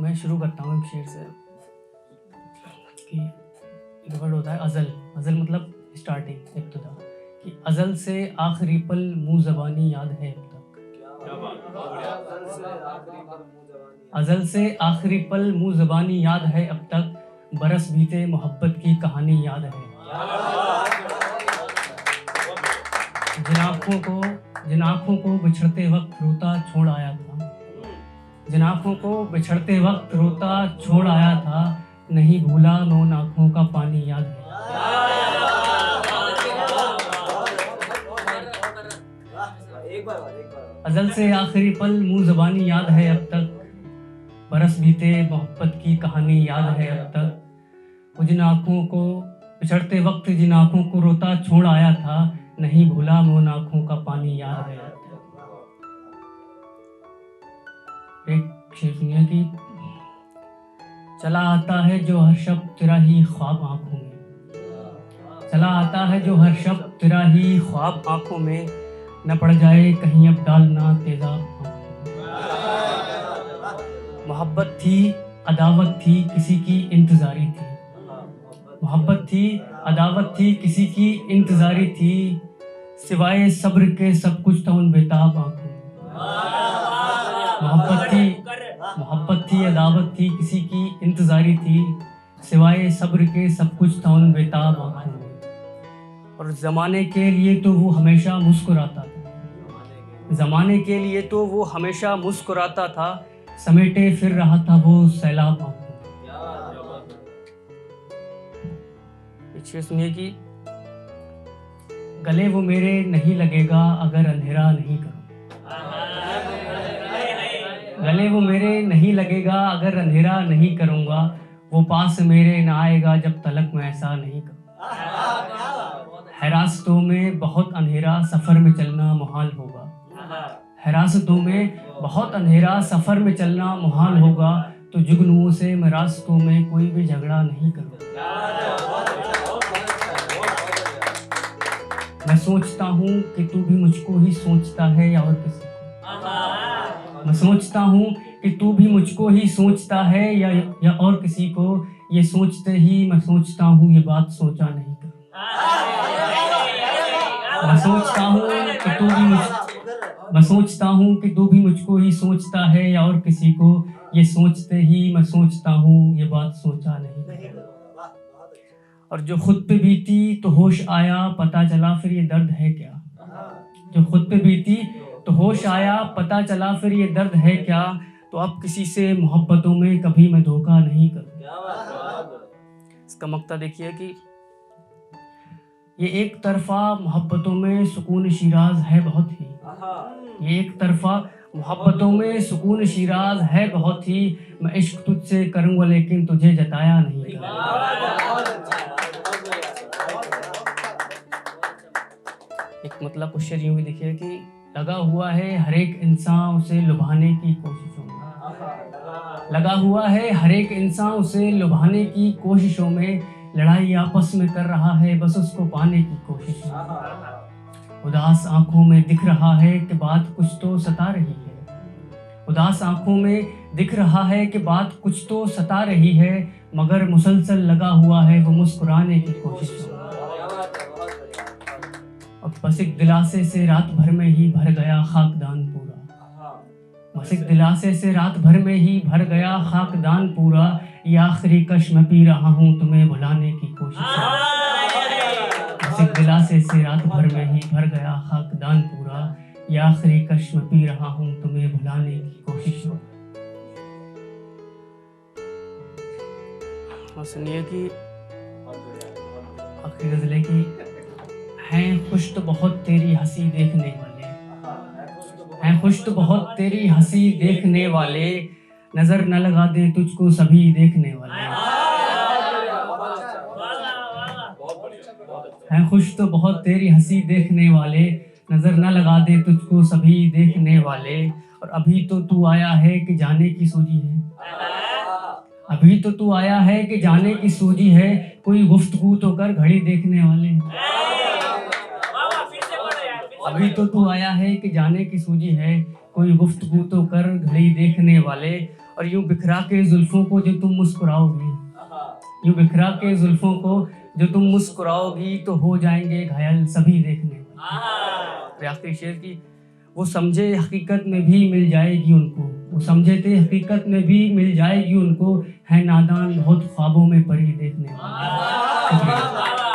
मैं शुरू करता हूँ एक शेर से कि एक वर्ड होता है अज़ल। अज़ल मतलब स्टार्टिंग, इब्तिदा। कि अज़ल से आखिरी पल मुँह ज़बानी याद है अब तक। अज़ल से आखिरी पल मुँह ज़बानी याद है अब तक, बरस बीते मोहब्बत की कहानी याद है। जिन आँखों को बिछड़ते वक्त रोता छोड़ आया था, जिन आँखों को बिछड़ते वक्त रोता छोड़ आया था, नहीं भूला मैं उन आँखों का पानी याद है। अज़ल से आखिरी पल मुँह ज़बानी याद है अब तक, बरस बीते मोहब्बत की कहानी याद है अब तक। वो जिन आँखों को बिछड़ते वक्त जिन आँखों को रोता छोड़ आया था, नहीं भूला मैं उन आँखों का पानी याद है। एक शेर सुनिए कि चला आता है जो हर शब्द तेरा ही ख्वाब आँखों में, चला आता है जो हर शब्द तेरा ही ख्वाब आँखों में, न पड़ जाए कहीं अब डालना तेजाब। मोहब्बत थी अदावत थी किसी की इंतज़ारी थी, मोहब्बत थी अदावत थी किसी की इंतज़ारी थी, सिवाय सब्र के सब कुछ था उन बेताब आँखों में। मोहब्बत थी अदावत थी किसी की इंतज़ारी थी, सिवाय सब्र के सब कुछ था उन बेताब आँखों में। और ज़माने के लिए तो वो हमेशा मुस्कुराता था, ज़माने के लिए तो वो हमेशा मुस्कुराता था, समेटे फिर रहा था वो सैलाब आँखों में। पीछे सुनिए कि गले वो मेरे नहीं लगेगा अगर अंधेरा नहीं करूँ, गले वो मेरे नहीं लगेगा अगर अंधेरा नहीं करूँगा, वो पास मेरे ना आएगा जब तलक मैं ऐसा नहीं करूँ। हिरासतों में बहुत अंधेरा सफ़र में चलना मुहाल होगा, हिरासतों में बहुत अंधेरा सफ़र में चलना मुहाल होगा, तो जुगनुओं से मैं रास्तों में कोई भी झगड़ा नहीं करूँगा। मैं सोचता हूँ कि तू भी मुझको ही सोचता है या और किसी को, मैं सोचता हूँ कि तू भी मुझको ही सोचता है या और किसी को, ये सोचते ही मैं सोचता हूँ ये बात सोचा नहीं करूँ। मैं सोचता हूँ कि तू भी मुझको ही सोचता है या और किसी को, ये सोचते ही मैं सोचता हूँ ये बात सोचा नहीं करूँ। और जो खुद पे बीती तो होश आया पता चला फिर ये दर्द है क्या, जो खुद पे बीती तो होश आया पता चला फिर ये दर्द है क्या, तो अब किसी से मोहब्बतों में कभी मैं धोखा नहीं करूँ। इसका मकता देखिए कि ये एक तरफा मोहब्बतों में सुकून शिराज है बहुत ही, ये एक तरफा मोहब्बतों में सुकून शिराज है बहुत ही, मैं इश्क तुझसे करूँगा लेकिन तुझे जताया नहीं करूँगा। एक मतलब क्वेश्चन यूँ भी देखिए कि लगा हुआ है हर एक इंसान उसे लुभाने की कोशिशों में, लगा हुआ है हर एक इंसान उसे लुभाने की कोशिशों में, लड़ाई आपस में कर रहा है बस उसको पाने की कोशिश में। उदास आंखों में दिख रहा है कि बात कुछ तो सता रही है, उदास आंखों में दिख रहा है कि बात कुछ तो सता रही है, मगर मुसलसल लगा हुआ है वो मुस्कुराने की कोशिश में। और बस एक दिलासे से रात भर में ही भर गया खाकदान पूरा, बस एक दिलासे से रात भर में ही भर गया खाकदान पूरा, ये आखिरी कश मैं पी रहा हूँ तुम्हें भुलाने की कोशिश में। बस एक दिलासे से रात भर में ही भर गया खाकदान पूरा, ये आखिरी कश मैं पी रहा हूँ तुम्हें भुलाने की कोशिश में। और सुनिए कि आखिरी गज़ल है कि हैं खुश तो बहुत तेरी हंसी देखने वाले, हैं खुश तो बहुत तेरी हंसी देखने वाले, नजर न लगा दे तुझको सभी देखने वाले। हैं खुश तो बहुत तेरी हंसी देखने वाले, नजर न लगा दे तुझको सभी देखने वाले। और अभी तो तू आया है कि जाने की सूझी है, अभी तो तू आया है कि जाने की सूझी है, कोई गुफ्तगू तो कर घड़ी देखने वाले। अभी तो तू आया है कि जाने की सूझी है, कोई गुफ्तगू तो कर घड़ी देखने वाले। और यूं बिखरा के जुल्फों को जो तुम मुस्कुराओगी, यूं बिखरा के जुल्फों को जो तुम मुस्कुराओगी, तो हो जाएंगे घायल सभी देखने वाले। आखिरी शेर की, वो समझे हकीकत में भी मिल जाएगी उनको, वो समझे थे हकीकत में भी मिल जाएगी उनको, है नादान बहुत ख्वाबों में परी देखने वाले।